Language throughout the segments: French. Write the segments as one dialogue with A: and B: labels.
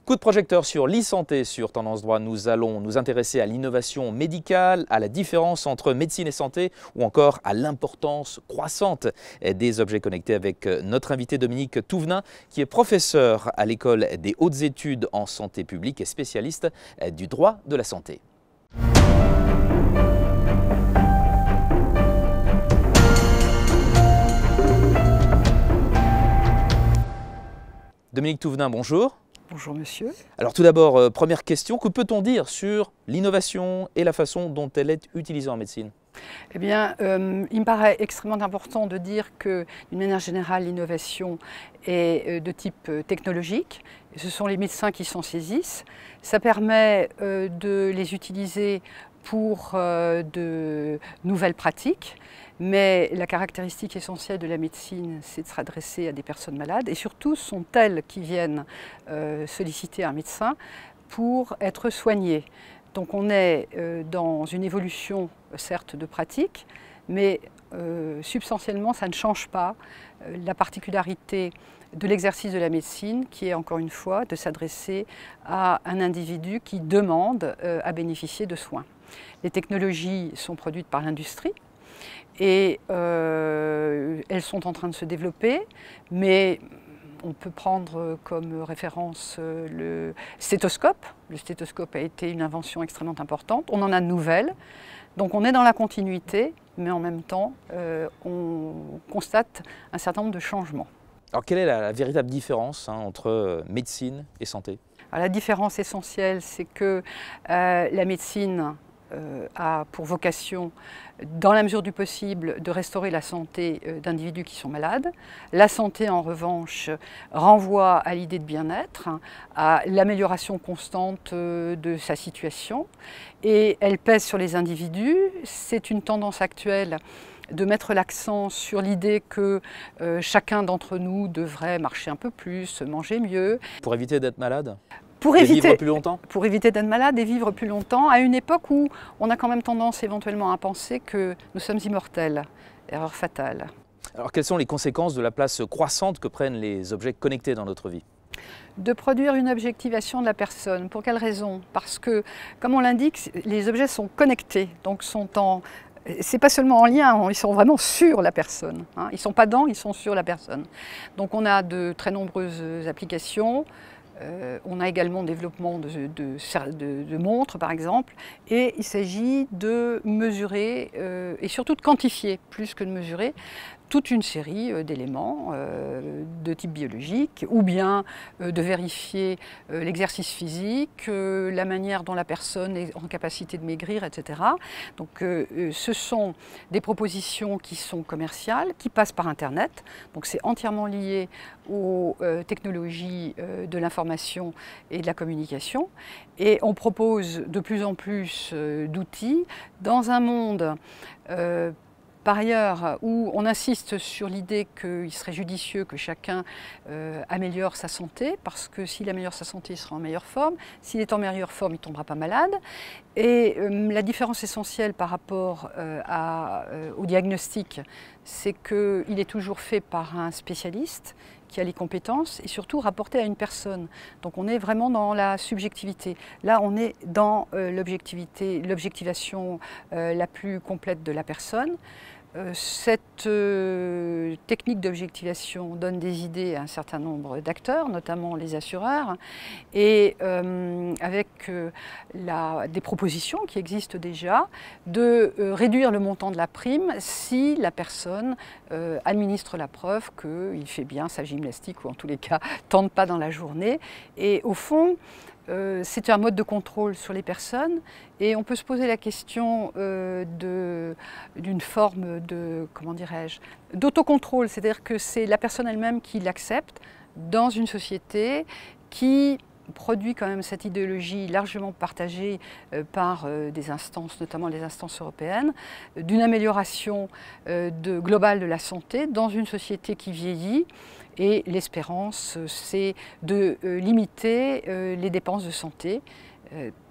A: Coup de projecteur sur l'e-santé sur Tendance Droit. Nous allons nous intéresser à l'innovation médicale, à la différence entre médecine et santé ou encore à l'importance croissante des objets connectés avec notre invité Dominique Touvenin qui est professeur à l'École des hautes études en santé publique et spécialiste du droit de la santé. Dominique Touvenin, bonjour.
B: Bonjour monsieur.
A: Alors tout d'abord, première question, que peut-on dire sur l'innovation et la façon dont elle est utilisée en médecine?
B: Eh bien, il me paraît extrêmement important de dire que, d'une manière générale, l'innovation est de type technologique. Ce sont les médecins qui s'en saisissent. Ça permet de les utiliser pour de nouvelles pratiques. Mais la caractéristique essentielle de la médecine, c'est de s'adresser à des personnes malades et surtout sont elles qui viennent solliciter un médecin pour être soignées. Donc on est dans une évolution certes de pratique, mais substantiellement ça ne change pas la particularité de l'exercice de la médecine qui est encore une fois de s'adresser à un individu qui demande à bénéficier de soins. Les technologies sont produites par l'industrie. Et elles sont en train de se développer, mais on peut prendre comme référence le stéthoscope. Le stéthoscope a été une invention extrêmement importante. On en a de nouvelles, donc on est dans la continuité, mais en même temps, on constate un certain nombre de changements.
A: Alors quelle est la véritable différence entre médecine et santé?
B: Alors, la différence essentielle, c'est que la médecine a pour vocation, dans la mesure du possible, de restaurer la santé d'individus qui sont malades. La santé, en revanche, renvoie à l'idée de bien-être, à l'amélioration constante de sa situation. Et elle pèse sur les individus. C'est une tendance actuelle de mettre l'accent sur l'idée que chacun d'entre nous devrait marcher un peu plus, manger mieux.
A: Pour éviter d'être malade?
B: Pour
A: vivre plus longtemps?
B: Pour éviter d'être malade et vivre plus longtemps, à une époque où on a quand même tendance éventuellement à penser que nous sommes immortels. Erreur fatale.
A: Alors quelles sont les conséquences de la place croissante que prennent les objets connectés dans notre vie?
B: De produire une objectivation de la personne. Pour quelle raison? Parce que, comme on l'indique, les objets sont connectés, donc c'est pas seulement en lien, ils sont vraiment sur la personne. Ils ne sont pas dans, ils sont sur la personne. Donc on a de très nombreuses applications. On a également le développement de montres, par exemple, et il s'agit de mesurer et surtout de quantifier, plus que de mesurer, toute une série d'éléments de type biologique, ou bien de vérifier l'exercice physique, la manière dont la personne est en capacité de maigrir, etc. Donc ce sont des propositions qui sont commerciales, qui passent par Internet, donc c'est entièrement lié aux technologies de l'information et de la communication. Et on propose de plus en plus d'outils dans un monde par ailleurs, où on insiste sur l'idée qu'il serait judicieux que chacun améliore sa santé, parce que s'il améliore sa santé, il sera en meilleure forme. S'il est en meilleure forme, il ne tombera pas malade. Et la différence essentielle par rapport au diagnostic, c'est qu'il est toujours fait par un spécialiste qui a les compétences et surtout rapporté à une personne. Donc on est vraiment dans la subjectivité. Là, on est dans l'objectivation la plus complète de la personne. Cette technique d'objectivation donne des idées à un certain nombre d'acteurs, notamment les assureurs, et avec des propositions qui existent déjà de réduire le montant de la prime si la personne administre la preuve qu'il fait bien sa gymnastique ou en tous les cas tente pas dans la journée. Et au fond, c'est un mode de contrôle sur les personnes et on peut se poser la question d'une forme de, comment dirais-je, d'autocontrôle, c'est-à-dire que c'est la personne elle-même qui l'accepte dans une société qui produit quand même cette idéologie largement partagée par des instances, notamment les instances européennes, d'une amélioration globale de la santé dans une société qui vieillit. Et l'espérance, c'est de limiter les dépenses de santé,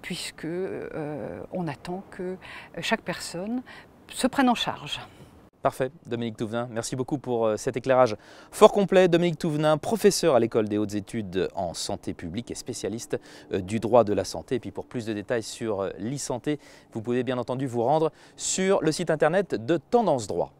B: puisque on attend que chaque personne se prenne en charge.
A: Parfait, Dominique Touvenin, merci beaucoup pour cet éclairage fort complet. Dominique Touvenin, professeur à l'École des hautes études en santé publique et spécialiste du droit de la santé. Et puis pour plus de détails sur l'e-santé, vous pouvez bien entendu vous rendre sur le site internet de Tendance Droit.